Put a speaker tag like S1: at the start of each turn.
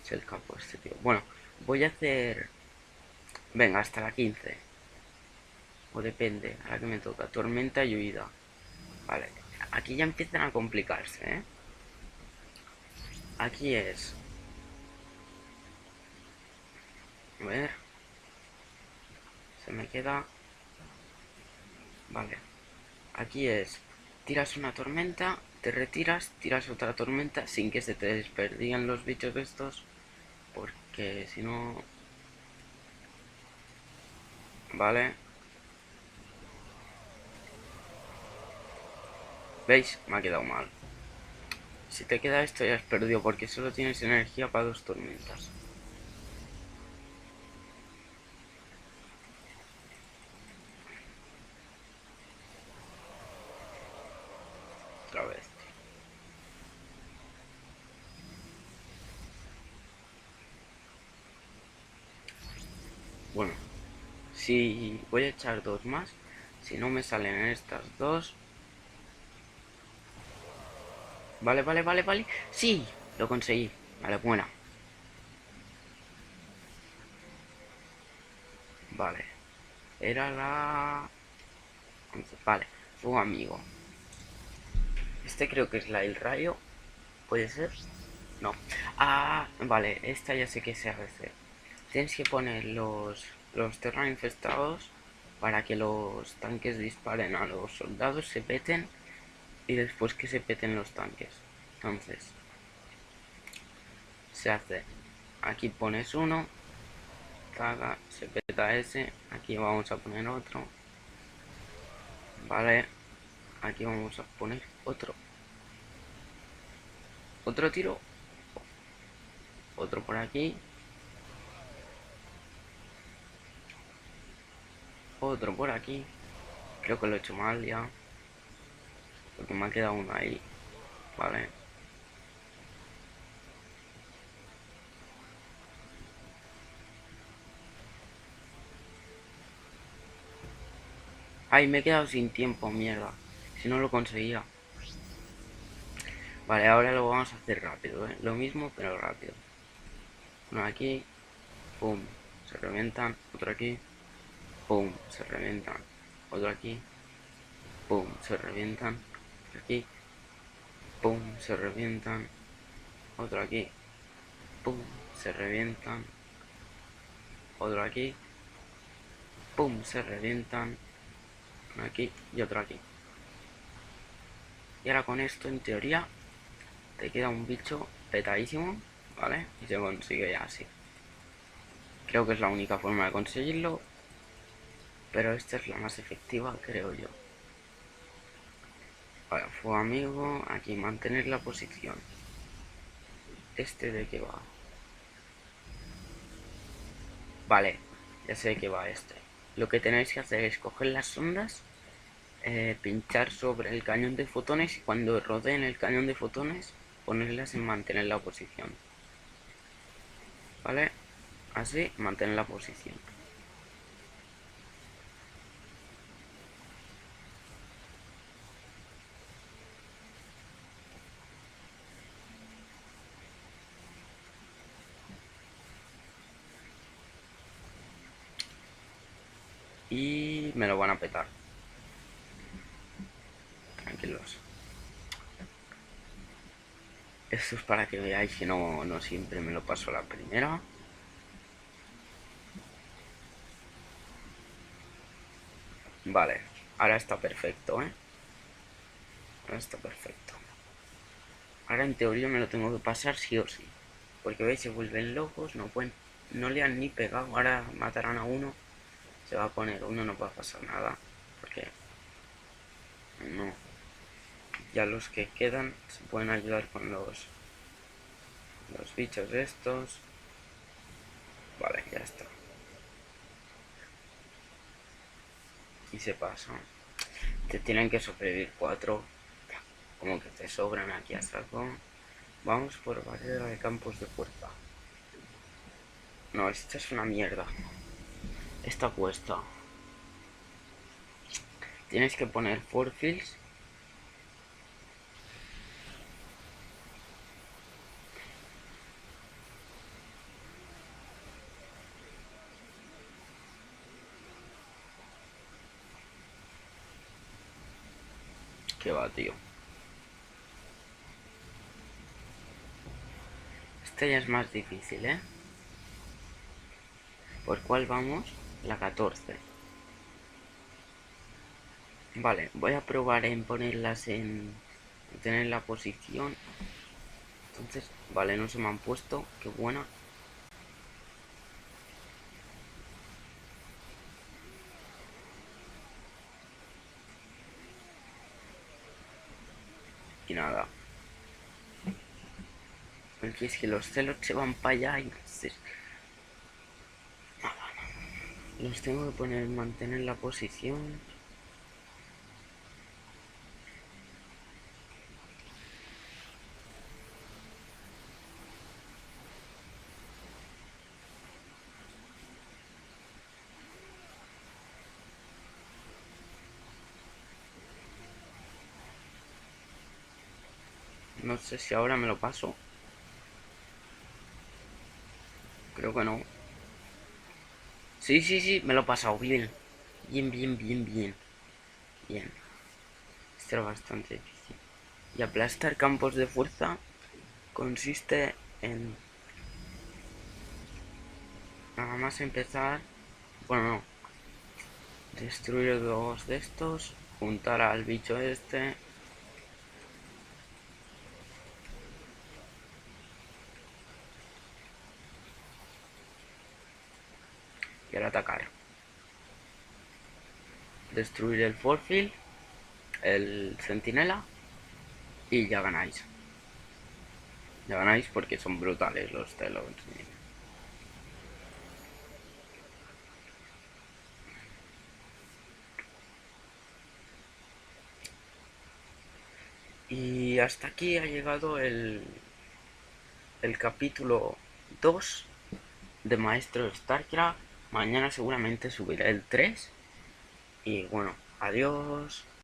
S1: Es el capo este tío. Bueno, voy a hacer... Venga, hasta la 15. O depende, a la que me toca. Tormenta y huida. Vale. Aquí ya empiezan a complicarse, ¿eh? Aquí es... A ver... Se me queda... Vale. Aquí es... Tiras una tormenta, te retiras, tiras otra tormenta sin que se te desperdían los bichos estos. Porque si no... Vale. ¿Veis? Me ha quedado mal. Si te queda esto ya has perdido porque solo tienes energía para dos tormentas. Otra vez. Bueno, si voy a echar dos más, si no me salen estas dos. Vale, vale, vale, vale. Sí, lo conseguí. Vale, buena. Vale. Era la... Vale, fuego amigo. Este creo que es la del rayo. ¿Puede ser? No. Ah, vale, esta ya sé que se hace. Tienes que poner los terra infestados para que los tanques disparen a los soldados, se peten y después que se peten los tanques. Entonces, se hace. Aquí pones uno, caga, se peta ese. Aquí vamos a poner otro. Vale, aquí vamos a poner otro. Otro tiro, otro por aquí, otro por aquí. Creo que lo he hecho mal ya, porque me ha quedado uno ahí. Vale. Ay, me he quedado sin tiempo, mierda. Si no lo conseguía. Vale, ahora lo vamos a hacer rápido, ¿eh? Lo mismo, pero rápido. Uno aquí, pum, se revientan. Otro aquí, pum, se revientan. Otro aquí, pum, se revientan. Otro aquí, pum, se revientan. Otro aquí, pum, se revientan. Otro aquí, pum, se revientan. Uno aquí y otro aquí. Y ahora con esto, en teoría, te queda un bicho petadísimo, ¿vale? Y se consigue ya así. Creo que es la única forma de conseguirlo, pero esta es la más efectiva, creo yo. Vale, fuego amigo, aquí mantener la posición. ¿Este de qué va? Vale, ya sé de qué va este. Lo que tenéis que hacer es coger las sondas, pinchar sobre el cañón de fotones y cuando rodeen el cañón de fotones, ponerlas en mantener la posición. ¿Vale? Así, mantener la posición. Y me lo van a petar. Tranquilos. Esto es para que veáis que no siempre me lo paso a la primera. Vale, ahora está perfecto, ¿eh? Ahora está perfecto. Ahora en teoría me lo tengo que pasar sí o sí. Porque veis, se vuelven locos, no pueden, no le han ni pegado. Ahora matarán a uno, se va a poner uno, no va a pasar nada. Porque no. Ya los que quedan se pueden ayudar con los bichos estos. Vale, ya está. Y se pasa. Te tienen que sobrevivir cuatro. Como que te sobran aquí a saco. Vamos por barrera de campos de fuerza. No, esta es una mierda. Esta cuesta. Tienes que poner forfields. Qué va, tío. Este ya es más difícil, ¿eh? ¿Por cuál vamos? La 14. Vale, voy a probar en ponerlas en... tener la posición. Entonces, vale, no se me han puesto. Qué buena. Y nada. Porque es que los celos se van para allá y entonces... Los tengo que poner, mantener la posición. No sé si ahora me lo paso. Creo que no. Sí, sí, sí, me lo he pasado bien. Bien, bien, bien, bien. Bien. Esto era bastante difícil. Y aplastar campos de fuerza consiste en nada más empezar. Bueno, no. Destruir dos de estos. Juntar al bicho este. Y ahora atacar. Destruir el forfield. El centinela. Y ya ganáis. Ya ganáis porque son brutales los telos. Y hasta aquí ha llegado el capítulo 2 de Maestro StarCraft. Mañana seguramente subiré el 3. Y bueno, adiós.